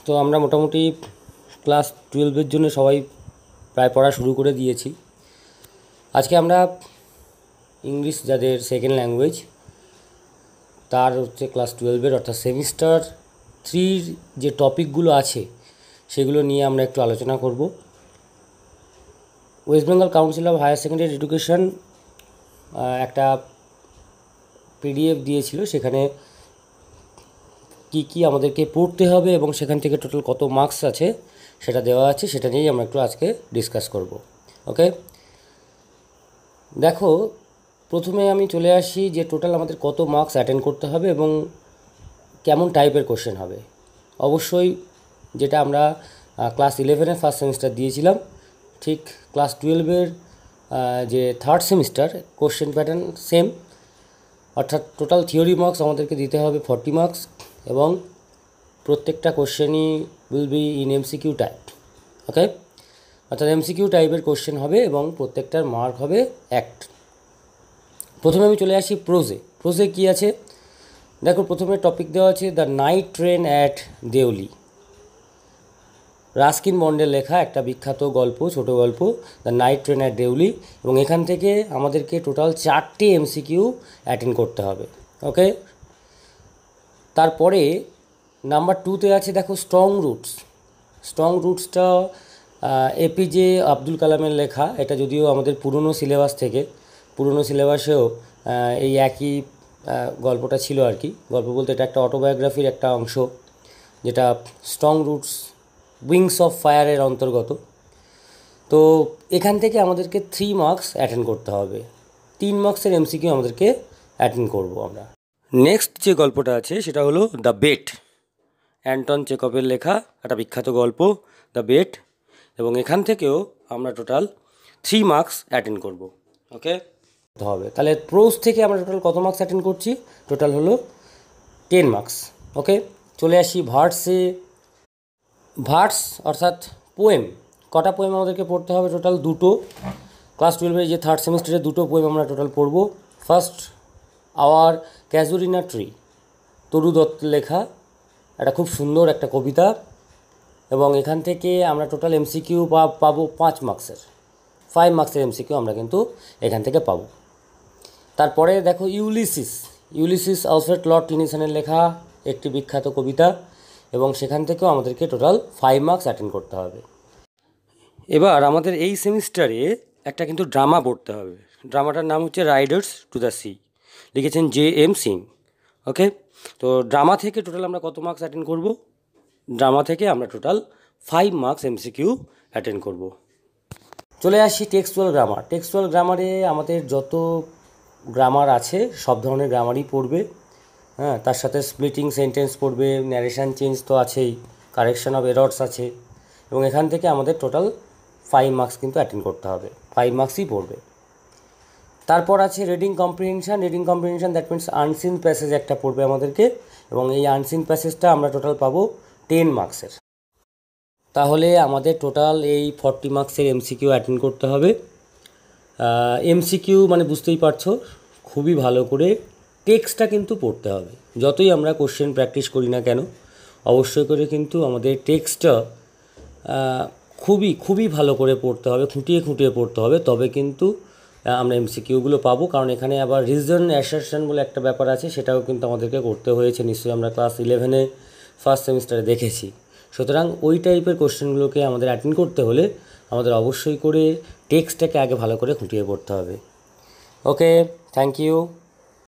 তো আমরা মোটামুটি ক্লাস 12-এর জন্য সবাই প্রায় পড়া শুরু করে দিয়েছি। আজকে আমরা ইংলিশ যাদের সেকেন্ড ল্যাঙ্গুয়েজ তার হচ্ছে ক্লাস 12-এর অর্থাৎ সেমিস্টার 3-র যে টপিকগুলো আছে সেগুলো নিয়ে আমরা একটু আলোচনা করব। West Bengal council of higher secondary education একটা পিডিএফ দিয়েছিল, সেখানে কি আমাদেরকে পড়তে হবে এবং সেখান থেকে টোটাল কত মার্কস আছে সেটা দেওয়া আছে, সেটা নিয়েই আমরা একটু আজকে ডিসকাস করব। ওকে, দেখো প্রথমে আমি চলে আসি যে টোটাল আমাদের কত মার্কস অ্যাটেন্ড করতে হবে এবং কেমন টাইপের কোশ্চেন হবে। অবশ্যই যেটা আমরা ক্লাস 11-এর ফার্স্ট সেমিস্টার দিয়েছিলাম, ঠিক ক্লাস 12-এর যে third semester question pattern same, অর্থাৎ টোটাল থিওরি মার্কস আমাদেরকে দিতে হবে 40 মার্কস এবং প্রত্যেকটা কোশ্চেনই will be in MCQ type. Okay, অর্থাৎ এমসিকিউ টাইপের কোশ্চেন হবে এবং প্রত্যেকটার মার্ক হবে 1। প্রথমে আমি চলে আসি প্রোজে কী আছে দেখো। প্রথমে টপিক দেওয়া আছে the night train at Deoli. Ruskin বন্ডের লেখা একটা বিখ্যাত গল্প, ছোট গল্প, the night train at Deoli, এবং এখান থেকে আমাদেরকে টোটাল 4টে এমসিকিউ অ্যাটেন্ড করতে হবে। ওকে, তারপরে নাম্বার 2-তে আছে দেখো স্ট্রং রুটসটা এপিজে আব্দুল কালামের লেখা। এটা যদিও আমাদের পুরনো সিলেবাসেও এই একই গল্পটা ছিল আর কি। গল্প বলতে এটা একটা অটোবায়োগ্রাফির একটা অংশ, যেটা স্ট্রং রুটস উইংস অফ ফায়ারের অন্তর্গত। তো এখান থেকে আমাদেরকে 3 মার্কস অ্যাটেন্ড করতে হবে। 3 মার্কসের এমসিকিউ আমাদেরকে অ্যাটেন্ড করব আমরা। নেক্সট যে গল্পটা আছে সেটা হলো দ্য বেট, অ্যান্টন চেকভের লেখা একটা বিখ্যাত গল্প দ্য বেট, এবং এখান থেকেও আমরা টোটাল 3 মার্কস অ্যাটেন্ড করব। ওকে, হবে তাহলে প্রোজ থেকে আমরা টোটাল কত মার্কস অ্যাটেন্ড করছি? টোটাল হলো 10 মার্কস। ওকে, চলে আসি ভার্স অর্থাৎ পোয়েম। কটা পোয়েম আমাদেরকে পড়তে হবে? টোটাল 2টো। ক্লাস 12-এর যে থার্ড সেমিস্টারে 2টো পোয়েম আমরা টোটাল পড়ব। ফার্স্ট আওয়ার ক্যাজুরিনা ট্রি, তরু দত্তের লেখা, একটা খুব সুন্দর একটা কবিতা, এবং এখান থেকে আমরা টোটাল এমসিকিউ পাবো 5 মার্কসের 5 মার্কসের এমসিকিউ আমরা কিন্তু এখান থেকে পাবো। তারপরে দেখো ইউলিসিস আলফ্রেড লর্ড টেনিসনের লেখা একটি বিখ্যাত কবিতা, এবং সেখান থেকেও আমাদেরকে টোটাল 5 মার্কস অ্যাটেন্ড করতে হবে। এবার আমাদের এই সেমিস্টারে একটা কিন্তু ড্রামা পড়তে হবে। ড্রামাটার নাম হচ্ছে রাইডার্স টু দ্য সি, লিখেছেন জে.এম. সিং। ওকে, তো ড্রামা থেকে টোটাল আমরা কত মার্কস অ্যাটেন্ড করব? ড্রামা থেকে আমরা টোটাল 5 মার্কস এমসিকিউ অ্যাটেন্ড করব। চলে আসি টেক্সচুয়াল গ্রামারে আমাদের যত গ্রামার আছে সব ধরনের গ্রামারই পড়বে। হ্যাঁ, তার সাথে স্প্লিটিং সেন্টেন্স পড়বে, ন্যারেশন চেঞ্জ তো আছেই, কারেকশন অফ এরর্স আছে, এবং এখান থেকে আমাদের টোটাল 5 মার্কস কিন্তু অ্যাটেন্ড করতে হবে। 5 মার্কসই পড়বে। তারপর আছে reading comprehension, that means unseen passage একটা পড়বে আমাদেরকে, এবং এই আনসিন প্যাসেজটা আমরা টোটাল পাবো 10 মার্কসের। তাহলে আমাদের টোটাল এই 40 মার্কসের এমসিকিউ অ্যাটেন্ড করতে হবে। এমসিকিউ মানে বুঝতেই পারছো, খুবই ভালো করে টেক্সটটা কিন্তু পড়তে হবে। যতই আমরা কোশ্চেন প্র্যাকটিস করি না কেন, অবশ্যই করে কিন্তু আমাদের টেক্সটটা খুবই ভালো করে পড়তে হবে, খুঁটিয়ে পড়তে হবে, তবে কিন্তু আমরা এমসিকিউগুলো পাবো। কারণ এখানে আবার রিজন অ্যাসারশন বলে একটা ব্যাপার আছে, সেটাও কিন্তু আমাদেরকে করতে হয়েছে, নিশ্চয়ই আমরা ক্লাস 11-এ ফার্স্ট সেমিস্টারে দেখেছি। সুতরাং ওই টাইপের কোশ্চেনগুলোকে আমাদের অ্যাটেন্ড করতে হলে আমাদের অবশ্যই করে টেক্সটটাকে আগে ভালো করে খুঁটিয়ে পড়তে হবে। ওকে, থ্যাংক ইউ।